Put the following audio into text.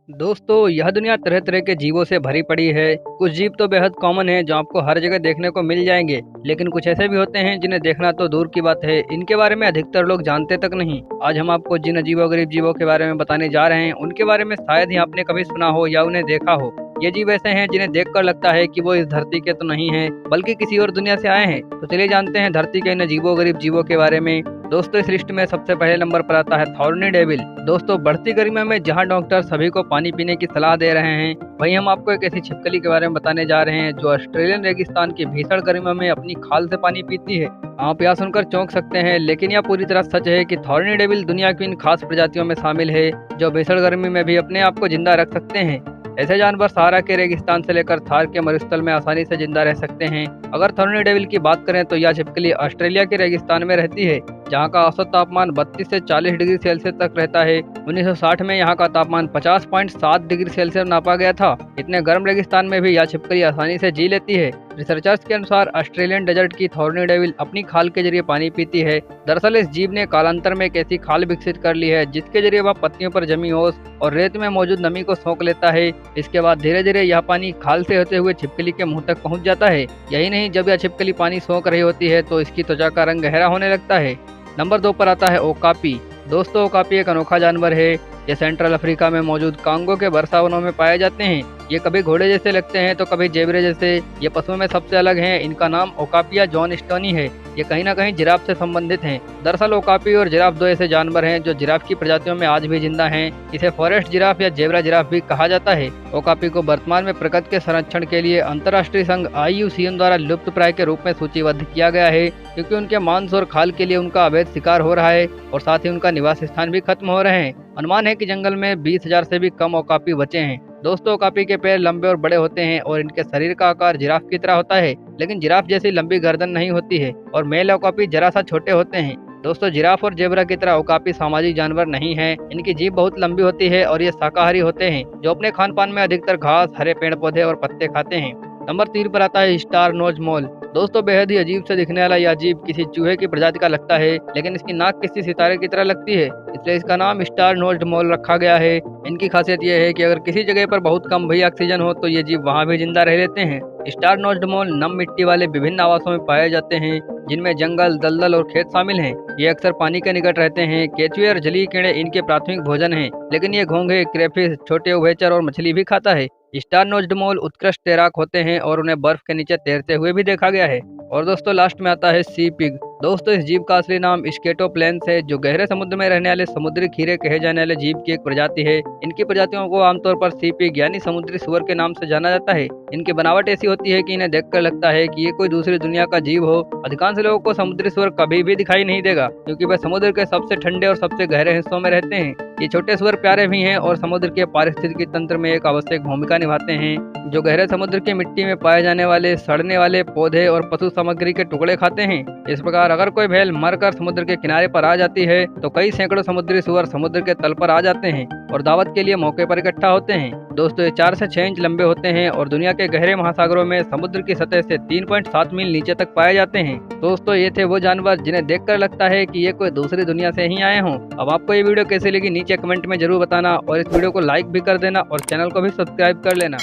दोस्तों, यह दुनिया तरह तरह के जीवों से भरी पड़ी है। कुछ जीव तो बेहद कॉमन है जो आपको हर जगह देखने को मिल जाएंगे, लेकिन कुछ ऐसे भी होते हैं जिन्हें देखना तो दूर की बात है, इनके बारे में अधिकतर लोग जानते तक नहीं। आज हम आपको जिन अजीबो गरीब जीवों के बारे में बताने जा रहे हैं, उनके बारे में शायद ही आपने कभी सुना हो या उन्हें देखा हो। ये जीव ऐसे हैं जिन्हें देखकर लगता है कि वो इस धरती के तो नहीं हैं, बल्कि किसी और दुनिया से आए हैं। तो चलिए जानते हैं धरती के इन अजीबो गरीब जीवों के बारे में। दोस्तों, इस लिस्ट में सबसे पहले नंबर पर आता है थॉर्नी डेविल। दोस्तों, बढ़ती गर्मी में जहां डॉक्टर सभी को पानी पीने की सलाह दे रहे हैं, वहीं हम आपको एक ऐसी छिपकली के बारे में बताने जा रहे हैं जो ऑस्ट्रेलियन रेगिस्तान की भीषण गर्मियों में अपनी खाल से पानी पीती है। आप यह सुनकर चौंक सकते हैं, लेकिन यह पूरी तरह सच है कि थॉर्नी डेविल दुनिया की इन खास प्रजातियों में शामिल है जो भीषण गर्मी में भी अपने आप को जिंदा रख सकते हैं। ऐसे जानवर सहारा के रेगिस्तान से लेकर थार के मरुस्थल में आसानी से जिंदा रह सकते हैं। अगर थॉर्नी डेविल की बात करें तो यह छिपकली ऑस्ट्रेलिया के रेगिस्तान में रहती है, जहां का औसत तापमान 32 से 40 डिग्री सेल्सियस तक रहता है। 1960 में यहां का तापमान 50.7 डिग्री सेल्सियस नापा गया था। इतने गर्म रेगिस्तान में भी यह छिपकली आसानी से जी लेती है। रिसर्चर्स के अनुसार ऑस्ट्रेलियन डेजर्ट की थॉर्नी डेविल अपनी खाल के जरिए पानी पीती है। दरअसल इस जीव ने कालांतर में एक ऐसी खाल विकसित कर ली है जिसके जरिए वह पत्तियों पर जमी ओस और रेत में मौजूद नमी को सोख लेता है। इसके बाद धीरे धीरे यह पानी खाल से होते हुए छिपकली के मुंह तक पहुंच जाता है। यही नहीं, जब यह छिपकली पानी सोख रही होती है तो इसकी त्वचा का रंग गहरा होने लगता है। नंबर 2 पर आता है ओकापी। दोस्तों, ओकापी एक अनोखा जानवर है। ये सेंट्रल अफ्रीका में मौजूद कांगो के वर्षावनों में पाए जाते हैं। ये कभी घोड़े जैसे लगते हैं तो कभी जेबरे जैसे। ये पशुओं में सबसे अलग हैं। इनका नाम ओकापिया जॉन स्टोनी है। ये कहीं ना कहीं जिराफ से संबंधित हैं। दरअसल ओकापी और जिराफ दो ऐसे जानवर हैं जो जिराफ की प्रजातियों में आज भी जिंदा हैं। इसे फॉरेस्ट जिराफ या जेबरा जिराफ भी कहा जाता है। ओकापी को वर्तमान में प्रकृति के संरक्षण के लिए अंतर्राष्ट्रीय संघ IUCN द्वारा लुप्त प्राय के रूप में सूचीबद्ध किया गया है, क्योंकि उनके मांस और खाल के लिए उनका अवैध शिकार हो रहा है और साथ ही उनका निवास स्थान भी खत्म हो रहे हैं। अनुमान है कि जंगल में 20,000 से भी कम ओकापी बचे हैं। दोस्तों, ओकापी के पैर लंबे और बड़े होते हैं और इनके शरीर का आकार जिराफ की तरह होता है, लेकिन जिराफ जैसी लंबी गर्दन नहीं होती है और मेल ओकापी जरा सा छोटे होते हैं। दोस्तों, जिराफ और जेबरा की तरह ओकापी सामाजिक जानवर नहीं है। इनकी जीभ बहुत लंबी होती है और ये शाकाहारी होते हैं, जो अपने खान पान में अधिकतर घास, हरे पेड़ पौधे और पत्ते खाते हैं। नंबर 3 पर आता है स्टार नोज मोल। दोस्तों, बेहद ही अजीब से दिखने वाला यह जीव किसी चूहे की प्रजाति का लगता है, लेकिन इसकी नाक किसी सितारे की तरह लगती है, इसलिए इसका नाम स्टार नोज्ड मोल रखा गया है। इनकी खासियत यह है कि अगर किसी जगह पर बहुत कम भी ऑक्सीजन हो तो ये जीव वहां भी जिंदा रह लेते हैं। स्टार नोज्ड मोल नम मिट्टी वाले विभिन्न आवासों में पाए जाते हैं, जिनमें जंगल, दलदल और खेत शामिल हैं। ये अक्सर पानी के निकट रहते हैं। केचुए और जलीय कीड़े इनके प्राथमिक भोजन हैं, लेकिन ये घोंघे, क्रेफिश, छोटे उभयचर और मछली भी खाता है। स्टार नोज्ड मोल उत्कृष्ट तैराक होते हैं और उन्हें बर्फ के नीचे तैरते हुए भी देखा गया है। और दोस्तों, लास्ट में आता है सी पिग। दोस्तों, इस जीव का असली नाम स्केटोप्लेन्स है, जो गहरे समुद्र में रहने वाले समुद्री खीरे कहे जाने वाले जीव की एक प्रजाति है। इनकी प्रजातियों को आमतौर पर सी पिग यानी समुद्री सुअर के नाम से जाना जाता है। इनकी बनावट ऐसी होती है कि इन्हें देखकर लगता है कि ये कोई दूसरी दुनिया का जीव हो। अधिकांश लोगों को समुद्री सुअर कभी भी दिखाई नहीं देगा, क्योंकि वह समुद्र के सबसे ठंडे और सबसे गहरे हिस्सों में रहते हैं। ये छोटे सुअर प्यारे भी हैं और समुद्र के पारिस्थितिकी तंत्र में एक आवश्यक भूमिका निभाते हैं, जो गहरे समुद्र की मिट्टी में पाए जाने वाले सड़ने वाले पौधे और पशु सामग्री के टुकड़े खाते हैं। इस प्रकार अगर कोई भेल मरकर समुद्र के किनारे पर आ जाती है तो कई सैकड़ों समुद्री सुअर समुद्र के तल पर आ जाते हैं और दावत के लिए मौके पर इकट्ठा होते हैं। दोस्तों, ये 4 से 6 इंच लंबे होते हैं और दुनिया के गहरे महासागरों में समुद्र की सतह से 3.7 मील नीचे तक पाए जाते हैं। दोस्तों, ये थे वो जानवर जिन्हें देखकर लगता है कि ये कोई दूसरी दुनिया से ही आए हों। अब आपको ये वीडियो कैसी लगी नीचे कमेंट में जरूर बताना और इस वीडियो को लाइक भी कर देना और चैनल को भी सब्सक्राइब कर लेना।